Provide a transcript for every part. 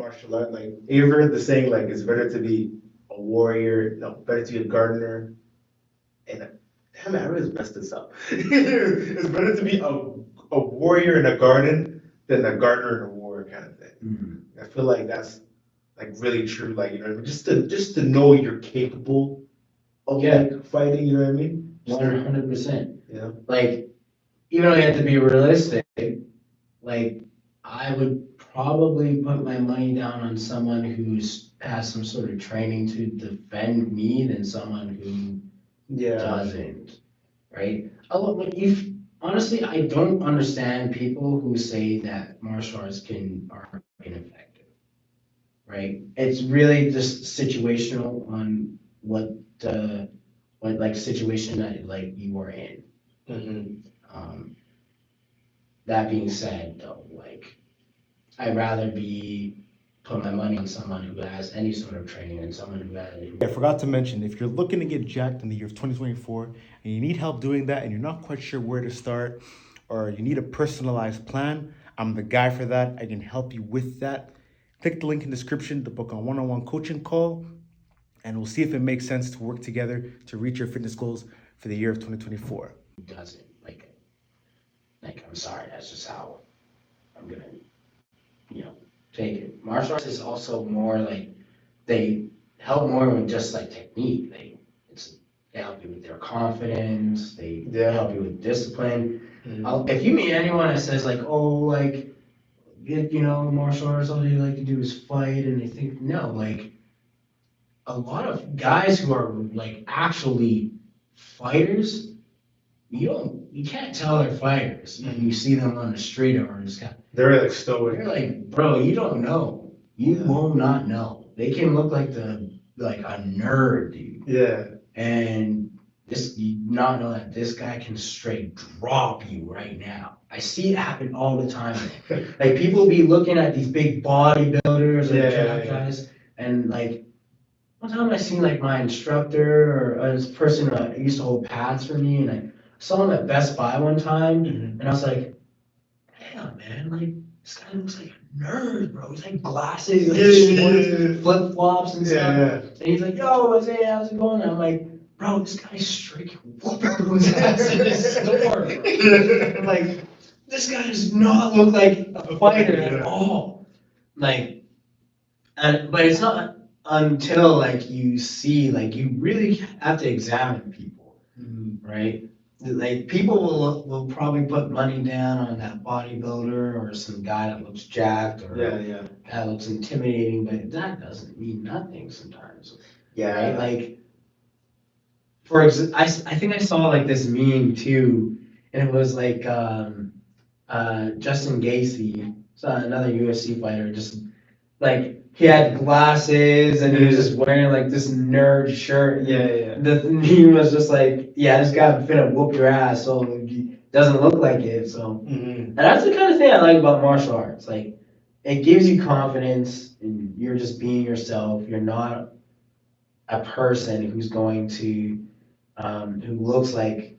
martial art. Like, you ever heard the saying, like, it's better to be a warrior, no, better to be a gardener and a, damn it, I really messed this up. It's better to be a warrior in a garden than a gardener in a war kind of thing. I feel like that's like really true. Like, you know what I mean? Just to know you're capable of like fighting, you know what I mean? 100%. Yeah. Like, even though you have to be realistic, like, I would probably put my money down on someone who's has some sort of training to defend me than someone who doesn't, right? Honestly, I don't understand people who say that martial arts are ineffective, right? It's really just situational on what like situation that like you are in. That being said, though, like, I'd rather put my money on someone who has any sort of training than someone who has. I forgot to mention, if you're looking to get jacked in the year of 2024 and you need help doing that and you're not quite sure where to start or you need a personalized plan, I'm the guy for that. I can help you with that. Click the link in the description to book a one-on-one coaching call, and we'll see if it makes sense to work together to reach your fitness goals for the year of 2024. Doesn't like I'm sorry, that's just how I'm gonna, take it. Martial arts is also more like they help more with just like technique. They help you with their confidence. They help you with discipline. If you meet anyone that says like, oh, like, martial arts, all you like to do is fight, and they think no, like a lot of guys who are like actually fighters, you can't tell they're fighters when you see them on the street or just they're like stoic. You're like, bro, you don't know. You will not know. They can look like a nerd, dude. Yeah. And you not know that this guy can straight drop you right now. I see it happen all the time. Like, people be looking at these big bodybuilders or guys, and like one time I seen like my instructor or this person who used to hold pads for me, and I saw him at Best Buy one time, and I was like, damn, man, like, this guy looks like a nerd, bro. He's like glasses, like shorts, flip flops and stuff. And he's like, yo, Isaiah, how's it going? And I'm like, bro, this guy's straight whooping everyone's ass in the store. I'm like, this guy does not look like a fighter at all. Like, but it's not until like you see, like, you really have to examine people, right? Like, people will probably put money down on that bodybuilder or some guy that looks jacked or that looks intimidating, but that doesn't mean nothing sometimes. Right? Like, I think I saw like this meme too, and it was like Justin Gaethje, another UFC fighter, just like he had glasses and he was just wearing like this nerd shirt. The meme was just like, this guy finna whoop your ass, so it doesn't look like it. So, and that's the kind of thing I like about martial arts. Like, it gives you confidence, and you're just being yourself. You're not a person who's going to, who looks like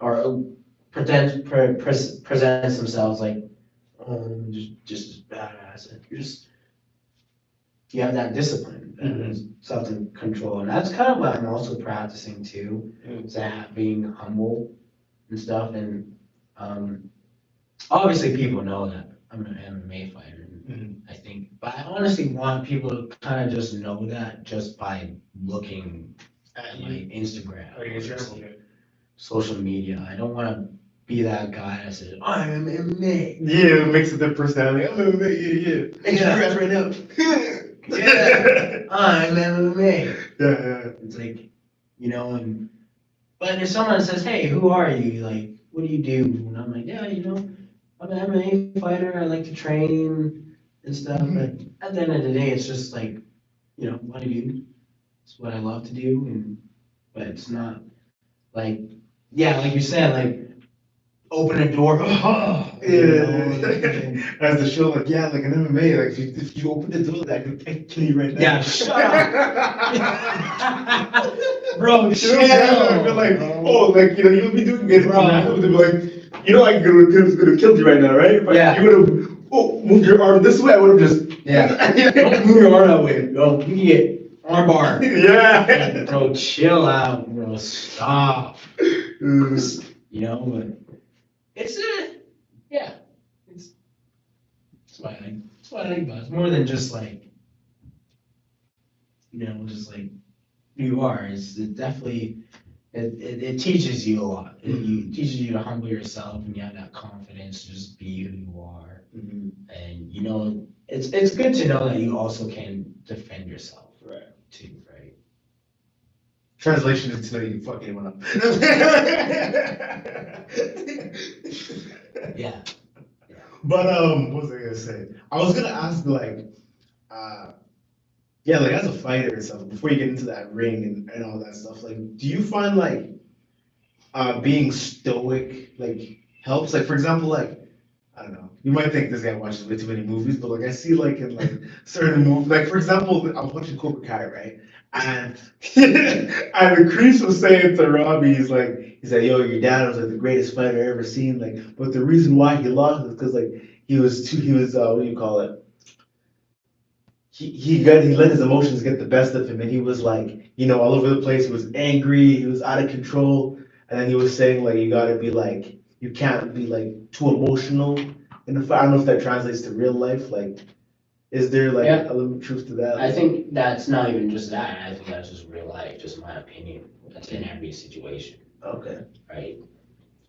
or presents themselves like, just badass. You have that discipline, self-control, and that's kind of what I'm also practicing too, is that being humble and stuff. And obviously, people know that I'm an MMA fighter, I think, but I honestly want people to kind of just know that just by looking at my Instagram or social media. I don't want to be that guy that says, I'm MMA. Yeah, it makes it their personality. I'm MMA, Make your ass right now. I'm MMA. It's like, but if someone says, hey, who are you? Like, what do you do? And I'm like, I'm an MMA fighter. I like to train and stuff. But at the end of the day, it's just like, what I do. It's what I love to do. But it's not like, like you said, like, open a door. As the show, like, like an MMA, like, if you open the door, I could kill you right now. Yeah, shut up. Bro, shut up. You're like, you'll be doing it. Bro. Like, I could have killed you right now, right? But you would have oh, move your arm this way, I would have just. Yeah. Don't move your arm that way. No, you can get arm bar. Yeah. Bro, chill out, bro. Stop. You know, but it's yeah. That's why I like about it. It's more than just like, just like who you are. It definitely it teaches you a lot. It teaches you to humble yourself and you have that confidence to just be who you are. Mhm. And it's good to know that you also can defend yourself. Right. Too, right? Translation is to know you fuck anyone up. Yeah. But what was I gonna say? I was gonna ask like, yeah, like as a fighter and stuff, before you get into that ring and all that stuff, like, do you find like being stoic like helps? Like for example, like I don't know, you might think this guy watches way too many movies, but like I see like in like certain movies, like for example, I was watching Cobra Kai, right? And and Chris was saying to Robbie, he's like, yo, your dad was like the greatest fighter I ever seen, like, but the reason why he lost is because like he was what do you call it? He let his emotions get the best of him, and he was like, all over the place. He was angry, he was out of control, and then he was saying like you gotta be like you can't be like too emotional in the fight. I don't know if that translates to real life. Like, is there like Yeah. a little truth to that? I think that's not even just that. I think that's just real life, just my opinion. That's in every situation, Okay. right?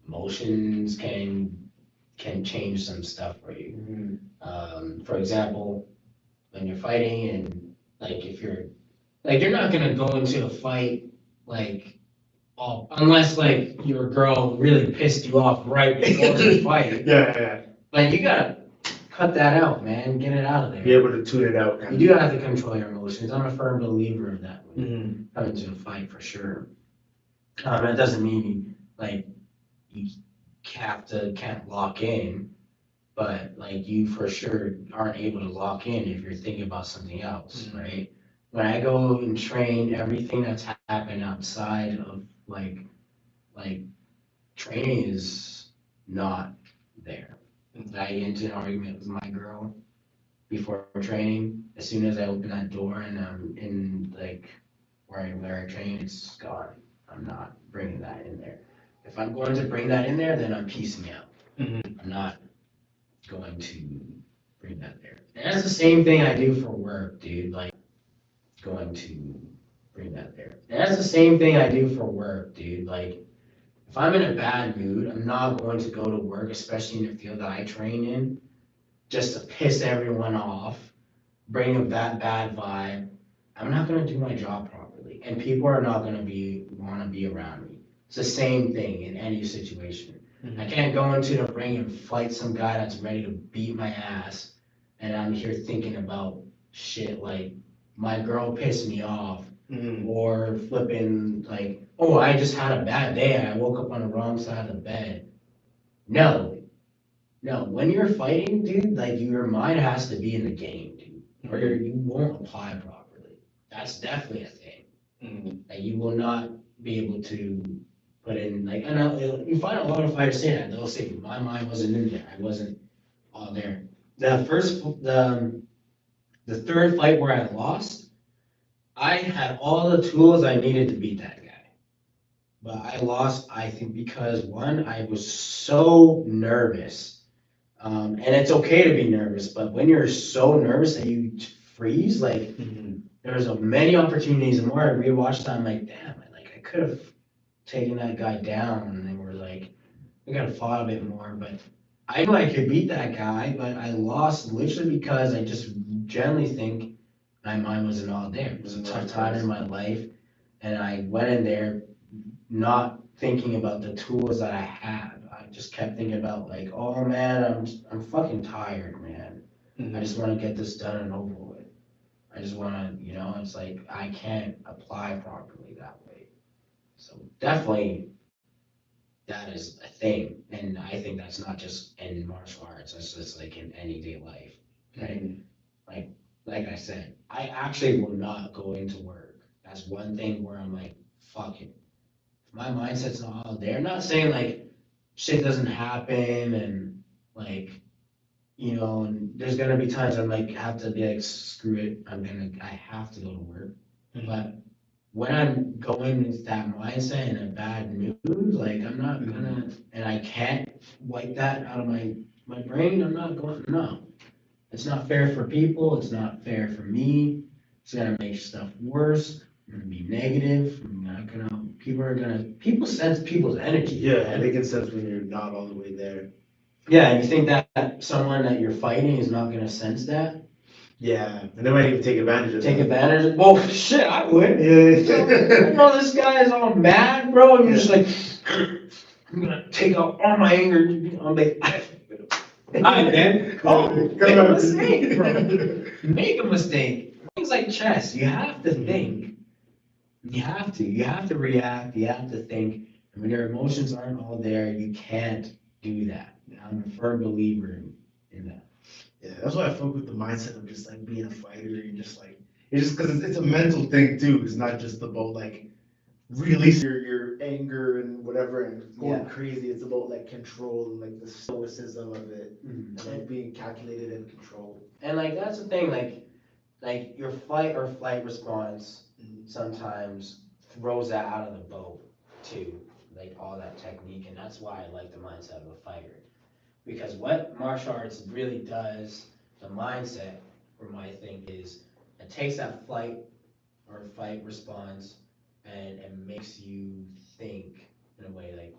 Emotions can change some stuff for you. For example, when you're fighting and like if you're like you're not gonna go into a fight like unless like your girl really pissed you off right before the fight. Yeah. Like you gotta cut that out, man. Get it out of there. Be able to tune it out. You do have to control your emotions. I'm a firm believer of that when Mm-hmm. you come into a fight for sure. That doesn't mean like you can't lock in, but like you for sure aren't able to lock in if you're thinking about something else, Mhm. right? When I go and train, everything that's happened outside of like training is not there. I get into an argument with my girl before training. As soon as I open that door and I'm in like where I train, it's gone. I'm not bringing that in there. If I'm going to bring that in there, then I'm piecing out. Mhm. I'm not going to bring that there. And that's the same thing I do for work, dude. Like going to bring that there. And that's the same thing I do for work, dude. Like if I'm in a bad mood, I'm not going to go to work, especially in the field that I train in, just to piss everyone off, bring a bad vibe. I'm not gonna do my job properly, and people are not gonna want to be around me. It's the same thing in any situation. Mhm. I can't go into the ring and fight some guy that's ready to beat my ass, and I'm here thinking about shit like my girl pissed me off, Mhm. or flipping like, oh, I just had a bad day. I woke up on the wrong side of the bed. No, when you're fighting, dude, like your mind has to be in the game, dude, or you won't apply properly. That's definitely a thing. Mhm. Like you will not be able to put in like, and you find a lot of fighters say that they'll say my mind wasn't in there, I wasn't all there. The third fight where I lost, I had all the tools I needed to beat that guy, but I lost. I think because one, I was so nervous. And it's okay to be nervous, but when you're so nervous that you freeze, like Mhm. there's many opportunities. The more I rewatched that, I'm like, damn, I could have taken that guy down, and they were like, we gotta fought a bit more. But I knew I could beat that guy, but I lost literally because I just generally think my mind wasn't all there. It was a tough time in my life, and I went in there not thinking about the tools that I had. I just kept thinking about like, oh man, I'm fucking tired, man. I just want to get this done and over with. I just want to, it's like I can't apply properly that way. So definitely that is a thing, and I think that's not just in martial arts. That's just like in anyday life, right? Mhm. Like I said, I actually will not go into work. That's one thing where I'm like, fuck it. My mindset's not all there. I'm not saying like shit doesn't happen and like you know, and there's gonna be times I'm like, have to be like, screw it, I have to go to work. Mhm. But when I'm going with that mindset in a bad mood, like I'm not gonna, and I can't wipe that out of my brain, I'm not going, no. It's not fair for people, it's not fair for me, it's gonna make stuff worse, I'm gonna be negative, I'm not gonna, people sense people's energy. Yeah, man. they can sense when you're not all the way there. Yeah, you think that someone that you're fighting is not gonna sense that? Yeah, and they might even take advantage of Take that. advantage? Well, shit, I would. Yeah. You know, this guy is all mad, bro, and you're just like, I'm gonna take out all my anger. I'm like, alright, man, come, make a mistake, bro. Make a mistake. Things like chess, you have to think. You have to react, you have to think. And when your emotions aren't all there, you can't do that. I'm a firm believer in that. Yeah, that's why I fuck with the mindset of just like being a fighter and just like it's just because it's a mental thing too. It's not just about like release your anger and whatever and going Yeah. crazy. It's about like control and like the stoicism of it and like being calculated and controlled. And like that's the thing, like your fight or flight response Mhm. sometimes throws that out of the boat too, like all that technique, and that's why I like the mindset of a fighter. Because what martial arts really does, the mindset for my thing is it takes that flight or fight response and it makes you think in a way like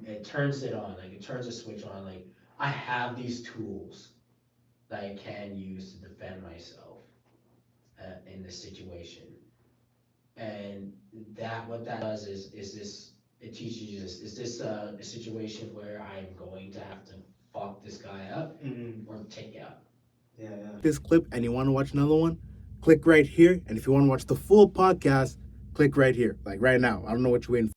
it turns it on, like it turns a switch on, like I have these tools that I can use to defend myself in this situation. And that what that does is this it teaches you this is this a situation where I'm going to have to fuck this guy up or take it out. Yeah, yeah. This clip and you want to watch another one, click right here. And if you want to watch the full podcast, click right here, like right now. I don't know what you're waiting for.